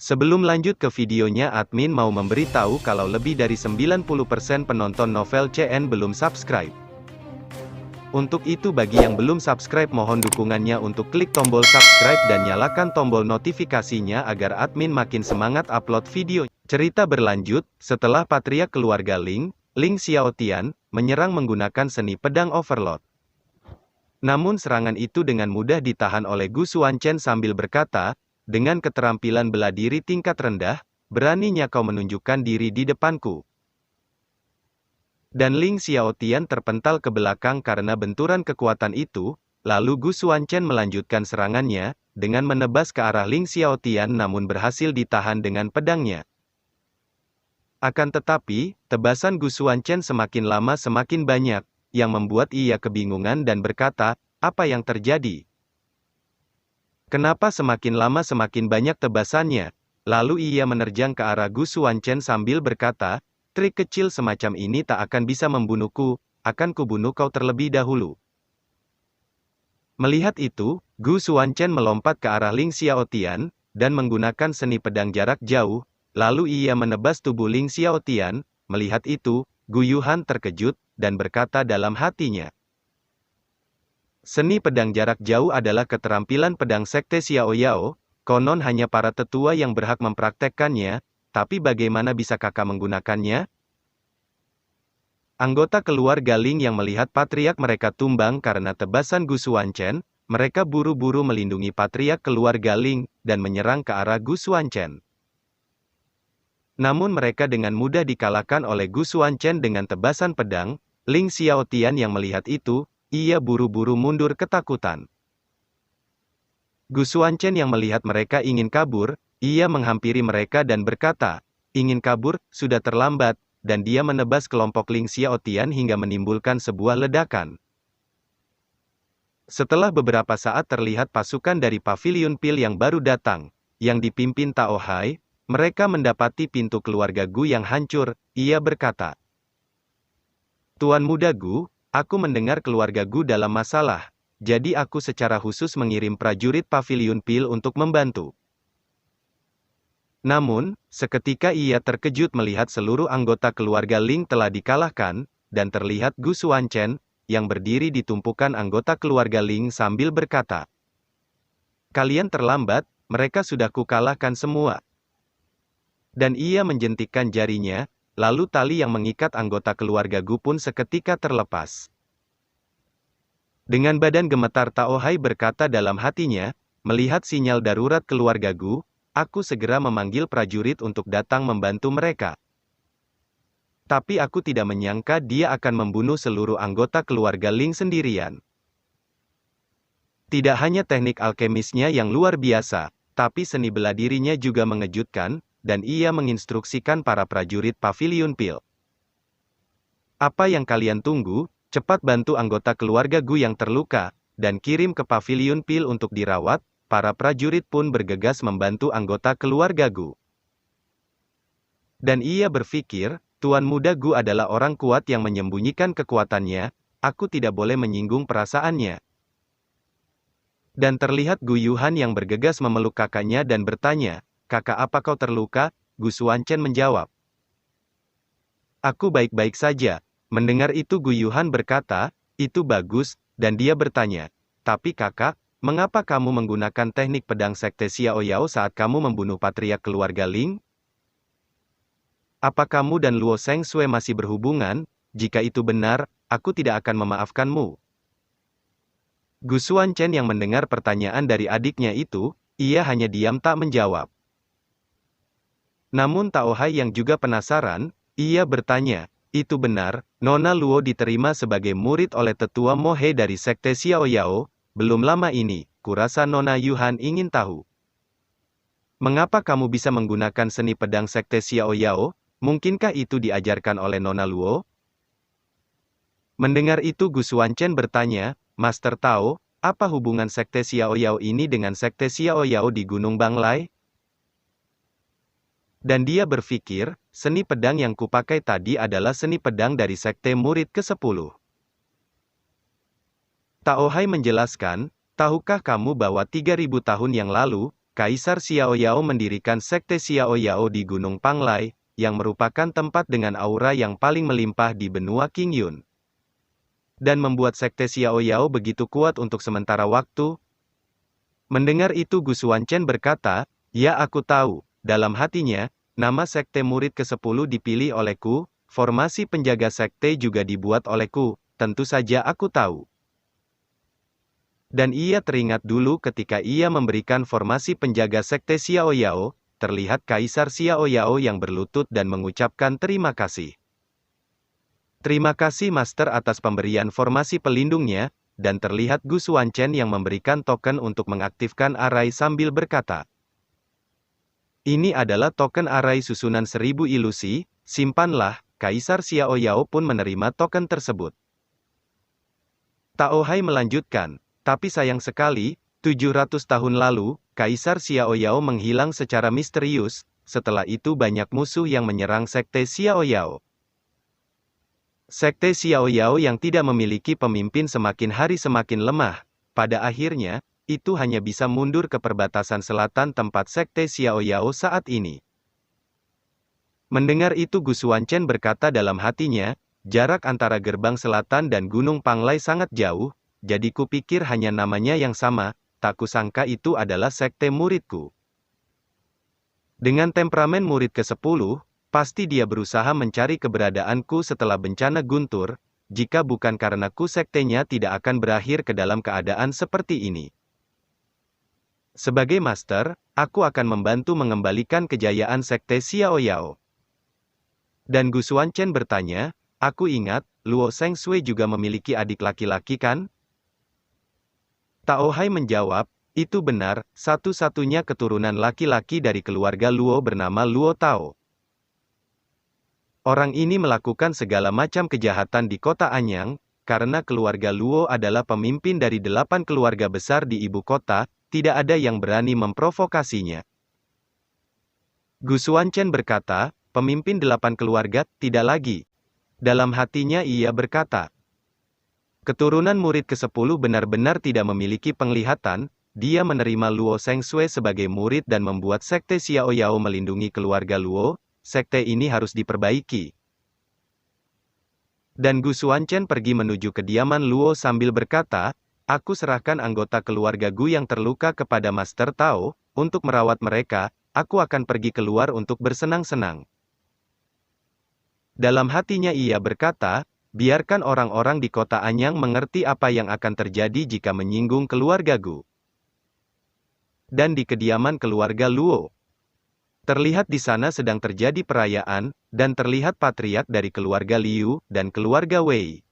Sebelum lanjut ke videonya, admin mau memberitahu kalau lebih dari 90% penonton novel CN belum subscribe. Untuk itu bagi yang belum subscribe mohon dukungannya untuk klik tombol subscribe dan nyalakan tombol notifikasinya agar admin makin semangat upload video. Cerita berlanjut, setelah patriark keluarga Ling Xiaotian, menyerang menggunakan seni pedang overload. Namun serangan itu dengan mudah ditahan oleh Gu Xuanchen sambil berkata, dengan keterampilan bela diri tingkat rendah, beraninya kau menunjukkan diri di depanku. Dan Ling Xiaotian terpental ke belakang karena benturan kekuatan itu, lalu Gu Xuanchen melanjutkan serangannya, dengan menebas ke arah Ling Xiaotian namun berhasil ditahan dengan pedangnya. Akan tetapi, tebasan Gu Xuanchen semakin lama semakin banyak, yang membuat ia kebingungan dan berkata, apa yang terjadi? Kenapa semakin lama semakin banyak tebasannya? Lalu ia menerjang ke arah Gu Xuanchen sambil berkata, trik kecil semacam ini tak akan bisa membunuhku, akan kubunuh kau terlebih dahulu. Melihat itu, Gu Xuanchen melompat ke arah Ling Xiaotian, dan menggunakan seni pedang jarak jauh, lalu ia menebas tubuh Ling Xiaotian. Melihat itu, Gu Yuhan terkejut, dan berkata dalam hatinya. Seni pedang jarak jauh adalah keterampilan pedang sekte Xiao Yao, konon hanya para tetua yang berhak mempraktekkannya, tapi bagaimana bisa kakak menggunakannya? Anggota keluarga Ling yang melihat patriark mereka tumbang karena tebasan Gu Xuanchen, mereka buru-buru melindungi patriark keluarga Ling, dan menyerang ke arah Gu Xuanchen. Namun mereka dengan mudah dikalahkan oleh Gu Xuanchen dengan tebasan pedang. Ling Xiaotian yang melihat itu, ia buru-buru mundur ketakutan. Gu Xuanchen yang melihat mereka ingin kabur, ia menghampiri mereka dan berkata, ingin kabur, sudah terlambat, dan dia menebas kelompok Ling Xiaotian hingga menimbulkan sebuah ledakan. Setelah beberapa saat terlihat pasukan dari Pavilion Pil yang baru datang, yang dipimpin Tao Hai, mereka mendapati pintu keluarga Gu yang hancur, ia berkata, Tuan Muda Gu, aku mendengar keluarga Gu dalam masalah, jadi aku secara khusus mengirim prajurit Pavilion Pil untuk membantu. Namun, seketika ia terkejut melihat seluruh anggota keluarga Ling telah dikalahkan, dan terlihat Gu Xuanchen, yang berdiri di tumpukan anggota keluarga Ling sambil berkata, kalian terlambat, mereka sudah kukalahkan semua. Dan ia menjentikkan jarinya, lalu tali yang mengikat anggota keluarga Gu pun seketika terlepas. Dengan badan gemetar Tao Hai berkata dalam hatinya, melihat sinyal darurat keluarga Gu, aku segera memanggil prajurit untuk datang membantu mereka. Tapi aku tidak menyangka dia akan membunuh seluruh anggota keluarga Ling sendirian. Tidak hanya teknik alkemisnya yang luar biasa, tapi seni bela dirinya juga mengejutkan, dan ia menginstruksikan para prajurit Pavilion Pil. Apa yang kalian tunggu? Cepat bantu anggota keluarga Gu yang terluka, dan kirim ke Pavilion Pil untuk dirawat. Para prajurit pun bergegas membantu anggota keluarga Gu. Dan ia berpikir, Tuan Muda Gu adalah orang kuat yang menyembunyikan kekuatannya, aku tidak boleh menyinggung perasaannya. Dan terlihat Gu Yuhan yang bergegas memeluk kakaknya dan bertanya, kakak apa kau terluka? Gu Xuanchen menjawab, aku baik-baik saja. Mendengar itu Gu Yuhan berkata, itu bagus, dan dia bertanya, tapi kakak, mengapa kamu menggunakan teknik pedang sekte Xiao Yao saat kamu membunuh patriark keluarga Ling? Apa kamu dan Luo Sheng Sui masih berhubungan? Jika itu benar, aku tidak akan memaafkanmu. Gu Xuanchen yang mendengar pertanyaan dari adiknya itu, ia hanya diam tak menjawab. Namun Tao Hai yang juga penasaran, ia bertanya, itu benar, Nona Luo diterima sebagai murid oleh tetua Mohe dari sekte Xiao Yao. Belum lama ini, kurasa Nona Yuhan ingin tahu. Mengapa kamu bisa menggunakan seni pedang sekte Xiao Yao? Mungkinkah itu diajarkan oleh Nona Luo? Mendengar itu Gu Xuanchen bertanya, Master Tao, apa hubungan sekte Xiao Yao ini dengan sekte Xiao Yao di Gunung Banglai? Dan dia berpikir, seni pedang yang kupakai tadi adalah seni pedang dari sekte murid ke-10. Tao Hai menjelaskan, tahukah kamu bahwa 3000 tahun yang lalu, Kaisar Xiaoyao mendirikan Sekte Xiaoyao di Gunung Panglai, yang merupakan tempat dengan aura yang paling melimpah di benua Qingyun. Dan membuat Sekte Xiaoyao begitu kuat untuk sementara waktu. Mendengar itu Gu Xuanchen berkata, "Ya aku tahu." Dalam hatinya, nama Sekte Murid ke-10 dipilih olehku, formasi penjaga Sekte juga dibuat olehku, tentu saja aku tahu. Dan ia teringat dulu ketika ia memberikan formasi penjaga Sekte Xiaoyao, terlihat Kaisar Xiaoyao yang berlutut dan mengucapkan terima kasih. Terima kasih Master atas pemberian formasi pelindungnya, dan terlihat Gu Xuanchen yang memberikan token untuk mengaktifkan arai sambil berkata, "Ini adalah token arai susunan 1000 ilusi, simpanlah." Kaisar Xiaoyao pun menerima token tersebut. Tao Hai melanjutkan, "Tapi sayang sekali, 700 tahun lalu, Kaisar Xiaoyao menghilang secara misterius, setelah itu banyak musuh yang menyerang Sekte Xiaoyao. Sekte Xiaoyao yang tidak memiliki pemimpin semakin hari semakin lemah, pada akhirnya, itu hanya bisa mundur ke perbatasan selatan tempat Sekte Xiaoyao saat ini." Mendengar itu Gu Xuanchen berkata dalam hatinya, jarak antara gerbang selatan dan Gunung Panglai sangat jauh, jadi kupikir hanya namanya yang sama, tak kusangka itu adalah sekte muridku. Dengan temperamen murid ke-10, pasti dia berusaha mencari keberadaanku setelah bencana guntur, jika bukan karena sektenya tidak akan berakhir ke dalam keadaan seperti ini. Sebagai master, aku akan membantu mengembalikan kejayaan Sekte Xiaoyao. Dan Gu Xuanchen bertanya, "Aku ingat, Luo Shengshui juga memiliki adik laki-laki kan?" Tao Hai menjawab, "Itu benar, satu-satunya keturunan laki-laki dari keluarga Luo bernama Luo Tao. Orang ini melakukan segala macam kejahatan di kota Anyang, karena keluarga Luo adalah pemimpin dari 8 keluarga besar di ibu kota, tidak ada yang berani memprovokasinya." Gu Xuanchen berkata, "Pemimpin 8 keluarga, tidak lagi." Dalam hatinya ia berkata, keturunan murid ke-10 benar-benar tidak memiliki penglihatan, dia menerima Luo Shengshui sebagai murid dan membuat Sekte Xiaoyao melindungi keluarga Luo, sekte ini harus diperbaiki. Dan Gu Xuanchen pergi menuju kediaman Luo sambil berkata, "Aku serahkan anggota keluarga Gu yang terluka kepada Master Tao, untuk merawat mereka, aku akan pergi keluar untuk bersenang-senang." Dalam hatinya ia berkata, biarkan orang-orang di kota Anyang mengerti apa yang akan terjadi jika menyinggung keluarga Gu. Dan di kediaman keluarga Luo, terlihat di sana sedang terjadi perayaan, dan terlihat patriark dari keluarga Liu, dan keluarga Wei.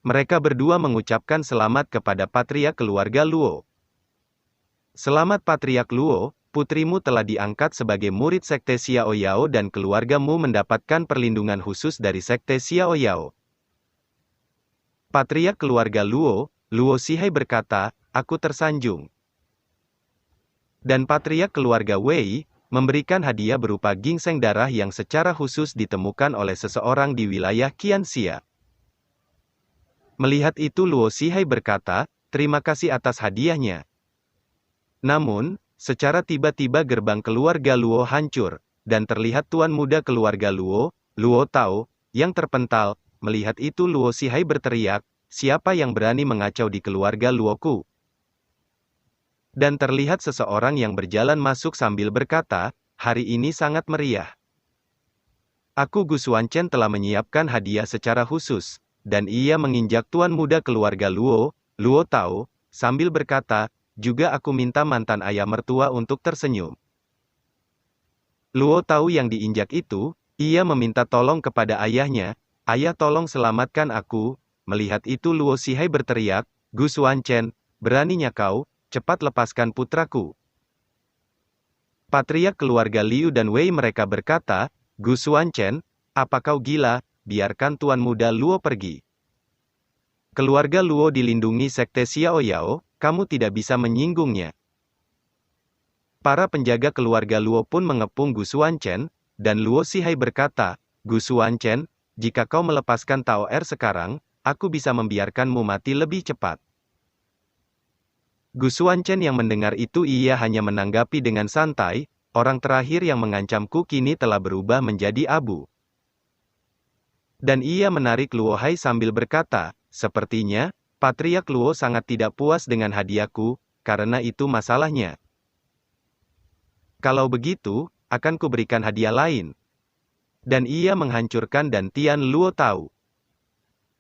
Mereka berdua mengucapkan selamat kepada patriark keluarga Luo. "Selamat patriark Luo, putrimu telah diangkat sebagai murid Sekte Xiaoyao dan keluargamu mendapatkan perlindungan khusus dari Sekte Xiaoyao." Patriark keluarga Luo, Luo Xihai berkata, "Aku tersanjung." Dan patriark keluarga Wei, memberikan hadiah berupa ginseng darah yang secara khusus ditemukan oleh seseorang di wilayah Qianxia. Melihat itu Luo Xihai berkata, "Terima kasih atas hadiahnya." Namun, secara tiba-tiba gerbang keluarga Luo hancur, dan terlihat tuan muda keluarga Luo, Luo Tao, yang terpental. Melihat itu Luo Xihai berteriak, "Siapa yang berani mengacau di keluarga Luoku?" Dan terlihat seseorang yang berjalan masuk sambil berkata, "Hari ini sangat meriah. Aku Gu Xuanchen telah menyiapkan hadiah secara khusus." Dan ia menginjak tuan muda keluarga Luo, Luo Tao, sambil berkata, "Juga aku minta mantan ayah mertua untuk tersenyum." Luo Tao yang diinjak itu, ia meminta tolong kepada ayahnya, "Ayah tolong selamatkan aku." Melihat itu Luo Xihai berteriak, "Gu Xuanchen, beraninya kau, cepat lepaskan putraku." Patriark keluarga Liu dan Wei mereka berkata, "Gu Xuanchen, apa kau gila? Biarkan tuan muda Luo pergi. Keluarga Luo dilindungi Sekte Xiaoyao, kamu tidak bisa menyinggungnya." Para penjaga keluarga Luo pun mengepung Gu Xuanchen, dan Luo Xihai berkata, "Gu Xuanchen, jika kau melepaskan Tao Er sekarang, aku bisa membiarkanmu mati lebih cepat." Gu Xuanchen yang mendengar itu ia hanya menanggapi dengan santai, orang terakhir yang mengancamku kini telah berubah menjadi abu. Dan ia menarik Luo Hai sambil berkata, sepertinya, Patriark Luo sangat tidak puas dengan hadiahku, karena itu masalahnya. Kalau begitu, akan kuberikan hadiah lain. Dan ia menghancurkan dan Tian Luo Tao.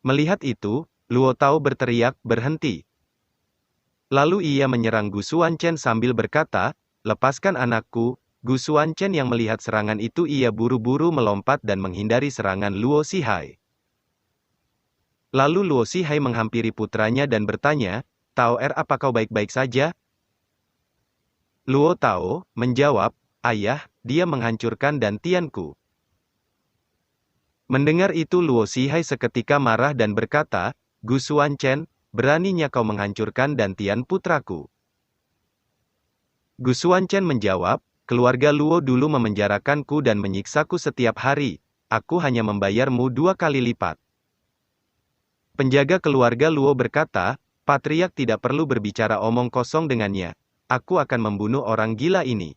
Melihat itu, Luo Tao berteriak, berhenti. Lalu ia menyerang Gu Xuanchen sambil berkata, lepaskan anakku. Gu Xuanchen yang melihat serangan itu ia buru-buru melompat dan menghindari serangan Luo Xihai. Lalu Luo Xihai menghampiri putranya dan bertanya, Tao apa kau baik-baik saja? Luo Tao menjawab, ayah, dia menghancurkan dan Tianku. Mendengar itu Luo Xihai seketika marah dan berkata, Gu Xuanchen, beraninya kau menghancurkan dan Tian putraku. Gu Xuanchen menjawab, keluarga Luo dulu memenjarakanku dan menyiksaku setiap hari, aku hanya membayarmu 2 kali lipat. Penjaga keluarga Luo berkata, Patriark tidak perlu berbicara omong kosong dengannya, aku akan membunuh orang gila ini.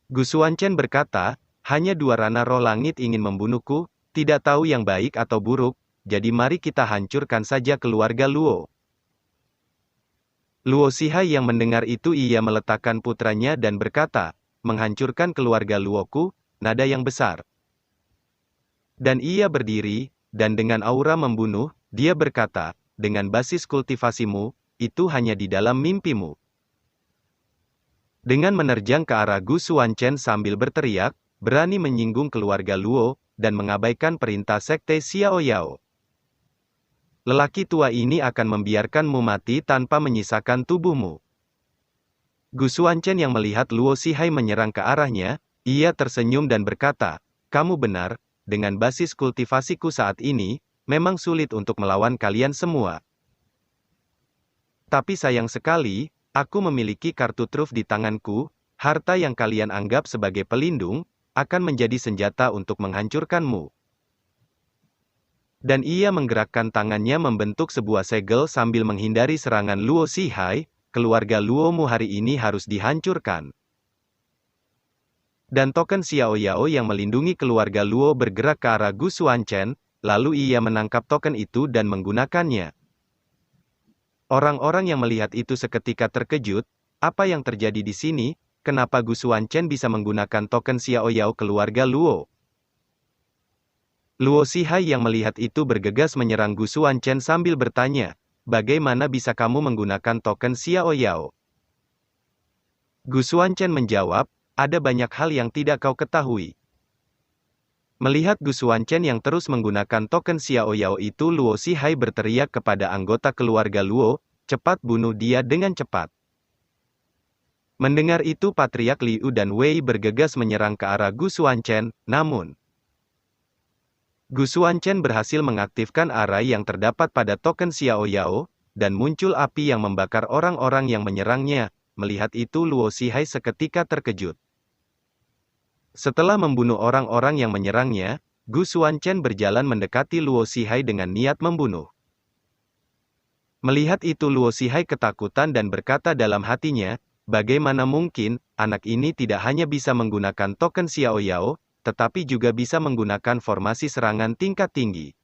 Gu Xuanchen berkata, hanya 2 rana roh langit ingin membunuhku, tidak tahu yang baik atau buruk, jadi mari kita hancurkan saja keluarga Luo. Luo Xihai yang mendengar itu ia meletakkan putranya dan berkata, menghancurkan keluarga Luoku, nada yang besar. Dan ia berdiri, dan dengan aura membunuh, dia berkata, dengan basis kultivasimu, itu hanya di dalam mimpimu. Dengan menerjang ke arah Gu Xuanchen sambil berteriak, berani menyinggung keluarga Luo, dan mengabaikan perintah sekte Xiao Yao. Lelaki tua ini akan membiarkanmu mati tanpa menyisakan tubuhmu. Gu Xuanchen yang melihat Luo Xihai menyerang ke arahnya, ia tersenyum dan berkata, kamu benar, dengan basis kultivasiku saat ini, memang sulit untuk melawan kalian semua. Tapi sayang sekali, aku memiliki kartu truf di tanganku, harta yang kalian anggap sebagai pelindung, akan menjadi senjata untuk menghancurkanmu. Dan ia menggerakkan tangannya membentuk sebuah segel sambil menghindari serangan Luo Xihai, keluarga Luomu hari ini harus dihancurkan. Dan token Xiao Yao yang melindungi keluarga Luo bergerak ke arah Gu Xuanchen, lalu ia menangkap token itu dan menggunakannya. Orang-orang yang melihat itu seketika terkejut, apa yang terjadi di sini? Kenapa Gu Xuanchen bisa menggunakan token Xiao Yao keluarga Luo? Luo Xihai yang melihat itu bergegas menyerang Gu Xuanchen sambil bertanya, bagaimana bisa kamu menggunakan token Xiao Yao? Gu Xuanchen menjawab, ada banyak hal yang tidak kau ketahui. Melihat Gu Xuanchen yang terus menggunakan token Xiao Yao itu Luo Xihai berteriak kepada anggota keluarga Luo, cepat bunuh dia dengan cepat. Mendengar itu Patriark Liu dan Wei bergegas menyerang ke arah Gu Xuanchen, namun Gu Xuanchen berhasil mengaktifkan arai yang terdapat pada token Xiao Yao, dan muncul api yang membakar orang-orang yang menyerangnya. Melihat itu Luo Xihai seketika terkejut. Setelah membunuh orang-orang yang menyerangnya, Gu Xuanchen berjalan mendekati Luo Xihai dengan niat membunuh. Melihat itu Luo Xihai ketakutan dan berkata dalam hatinya, bagaimana mungkin, anak ini tidak hanya bisa menggunakan token Xiao Yao, tetapi juga bisa menggunakan formasi serangan tingkat tinggi.